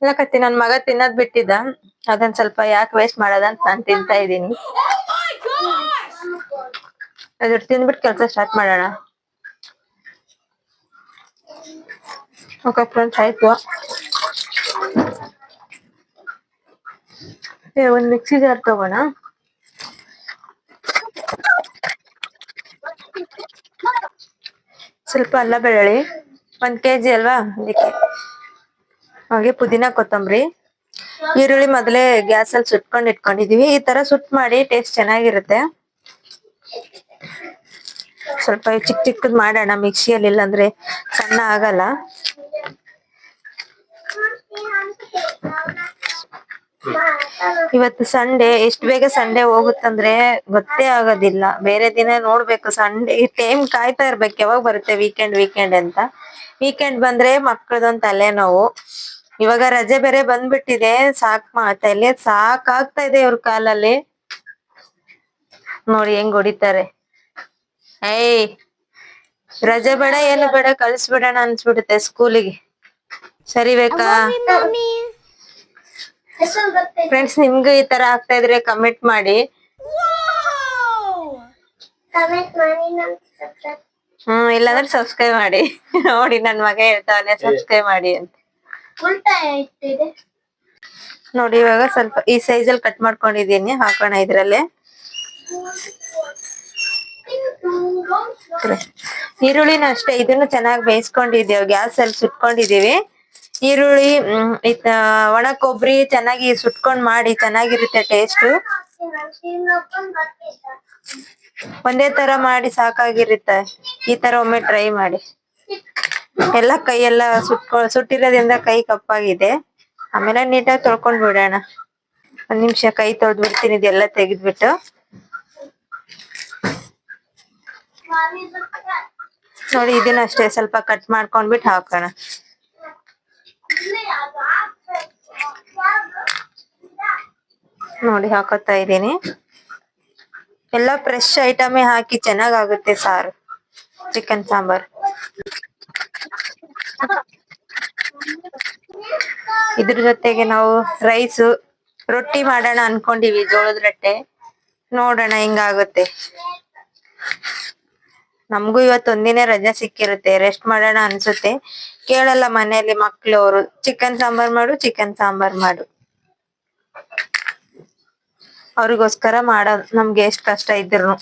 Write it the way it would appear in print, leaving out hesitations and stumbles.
ಇಲ್ಲ ಕತ್ತಿ ನನ್ ಮಗ ತಿನ್ನೋದ್ ಬಿಟ್ಟಿದ್ದ, ಅದನ್ ಸ್ವಲ್ಪ ಯಾಕೆ ವೇಸ್ಟ್ ಮಾಡೋದಂತ ನಾನ್ ತಿಂತಾ ಇದೀನಿ. ಅದ್ರ ತಿಂದ್ಬಿಟ್ಟು ಕೆಲ್ಸ ಸ್ಟಾರ್ಟ್ ಮಾಡೋಣ. ಓಕೆ ಫ್ರೆಂಡ್ಸ್, ಆಯ್ತು. ಒಂದ್ ಮಿಕ್ಸಿ ಜಾರ್ ತಗೋಣ. ಸ್ವಲ್ಪ ಅಲ್ಲ ಬೆಳ್ಳುಳ್ಳಿ, 1 kg ಅಲ್ವಾ, ಅದಕ್ಕೆ. ಹಾಗೆ ಪುದೀನ, ಕೊತ್ತಂಬರಿ, ಈರುಳ್ಳಿ ಮೊದಲೇ ಗ್ಯಾಸ್ ಅಲ್ಲಿ ಸುಟ್ಕೊಂಡ್ ಇಟ್ಕೊಂಡಿದೀವಿ. ಈ ತರ ಸುಟ್ ಮಾಡಿ ಟೇಸ್ಟ್ ಚೆನ್ನಾಗಿರುತ್ತೆ. ಸ್ವಲ್ಪ ಚಿಕ್ಕ ಚಿಕ್ಕದ್ ಮಾಡೋಣ ಮಿಕ್ಸಿಯಲ್ಲಿ, ಇಲ್ಲಾಂದ್ರೆ ಸಣ್ಣ ಆಗಲ್ಲ. ಇವತ್ತು ಸಂಡೇ, ಎಷ್ಟು ಬೇಗ ಸಂಡೇ ಹೋಗುತ್ತಂದ್ರೆ ಗೊತ್ತೇ ಆಗೋದಿಲ್ಲ. ಬೇರೆ ದಿನ ನೋಡ್ಬೇಕು, ಸಂಡೇ ಟೈಮ್ ಕಾಯ್ತಾ ಇರ್ಬೇಕು ಯಾವಾಗ ಬರುತ್ತೆ ವೀಕೆಂಡ್ ಅಂತ. ವೀಕೆಂಡ್ ಬಂದ್ರೆ ಮಕ್ಕಳದೊಂದ್ ತಲೆ ನೋವು. ಇವಾಗ ರಜೆ ಬೇರೆ ಬಂದ್ಬಿಟ್ಟಿದೆ, ತಲೆ ಸಾಕಾಗ್ತಾ ಇದೆ ಇವ್ರ ಕಾಲಲ್ಲಿ. ನೋಡಿ ಹೆಂಗ್ ಹೊಡಿತಾರೆ. ಏಯ್, ರಜೆ ಬೇಡ ಏನು ಬೇಡ, ಕಳ್ಸ್ಬಿಡೋಣ ಅನ್ಸ್ಬಿಡುತ್ತೆ ಸ್ಕೂಲಿಗೆ. ಸರಿ ಬೇಕಾ ಫ್ರೆಂಡ್ಸ್? ನಿಮ್ಗೂ ಈ ತರ ಆಗ್ತಾ ಇದ್ರೆ ಕಮೆಂಟ್ ಮಾಡಿ. ಇಲ್ಲಾಂದ್ರೆ ಸಬ್ಸ್ಕ್ರೈಬ್ ಮಾಡಿ. ನೋಡಿ ನನ್ ಮಗ ಹೇಳ್ತಾವನೆ ಸಬ್ಸ್ಕ್ರೈಬ್ ಮಾಡಿ ಅಂತ. ನೋಡಿ ಇವಾಗ ಸ್ವಲ್ಪ ಈ ಸೈಜ್ ಅಲ್ಲಿ ಕಟ್ ಮಾಡ್ಕೊಂಡಿದೀನಿ, ಹಾಕೋಣ ಇದ್ರಲ್ಲೇ. ಈರುಳ್ಳಿನ ಅಷ್ಟೇ, ಇದನ್ನು ಚೆನ್ನಾಗಿ ಬೇಯಿಸ್ಕೊಂಡಿದ್ದೇವೆ, ಗ್ಯಾಸ್ ಅಲ್ಲಿ ಸುಟ್ಕೊಂಡಿದೀವಿ. ಈರುಳ್ಳಿ, ಒಣ ಕೊಬ್ಬರಿ ಚೆನ್ನಾಗಿ ಸುಟ್ಕೊಂಡ್ ಮಾಡಿ, ಚೆನ್ನಾಗಿರುತ್ತೆ ಟೇಸ್ಟ್. ಒಂದೇ ತರ ಮಾಡಿ ಸಾಕಾಗಿರುತ್ತೆ. ಈ ತರ ಒಮ್ಮೆ ಟ್ರೈ ಮಾಡಿ. ಎಲ್ಲ ಕೈಯೆಲ್ಲ ಸುಟ್ಟಿರೋದ್ರಿಂದ ಕೈ ಕಪ್ಪಾಗಿದೆ. ಆಮೇಲೆ ನೀಟಾಗಿ ತೊಳ್ಕೊಂಡ್ ಬಿಡೋಣ. 1 ನಿಮಿಷ ಕೈ ತೊಳ್ದು ಬಿಡ್ತೀನಿ, ಇದೆಲ್ಲ ತೆಗೆದ್ಬಿಟ್ಟು. ನೋಡಿ ಇದನ್ನ ಅಷ್ಟೇ ಸ್ವಲ್ಪ ಕಟ್ ಮಾಡ್ಕೊಂಡ್ಬಿಟ್ಟು ಹಾಕೋಣ. ನೋಡಿ ಹಾಕೋತಾ ಇದ್ದೀನಿ. ಎಲ್ಲ ಫ್ರೆಶ್ ಐಟಮೇ ಹಾಕಿ ಚೆನ್ನಾಗಾಗುತ್ತೆ ಸಾರು, ಚಿಕನ್ ಸಾಂಬಾರ್. ಇದ್ರ ಜೊತೆಗೆ ನಾವು ರೊಟ್ಟಿ ಮಾಡೋಣ ಅನ್ಕೊಂಡಿವಿ, ಜೋಳದ ರೊಟ್ಟೆ. ನೋಡೋಣ ಹೆಂಗಾಗುತ್ತೆ. ನಮಗೂ ಇವತ್ತು ಒಂದಿನ ರಜೆ ಸಿಕ್ಕಿರುತ್ತೆ, ರೆಸ್ಟ್ ಮಾಡೋಣ ಅನ್ಸುತ್ತೆ. ಕೇಳಲ್ಲ ಮನೆಯಲ್ಲಿ ಮಕ್ಳು, ಅವರು ಚಿಕನ್ ಸಾಂಬಾರ್ ಮಾಡು. ಅವ್ರಿಗೋಸ್ಕರ ಮಾಡೋದು, ನಮ್ಗೆ ಎಷ್ಟ್ ಕಷ್ಟ ಇದ್ರು.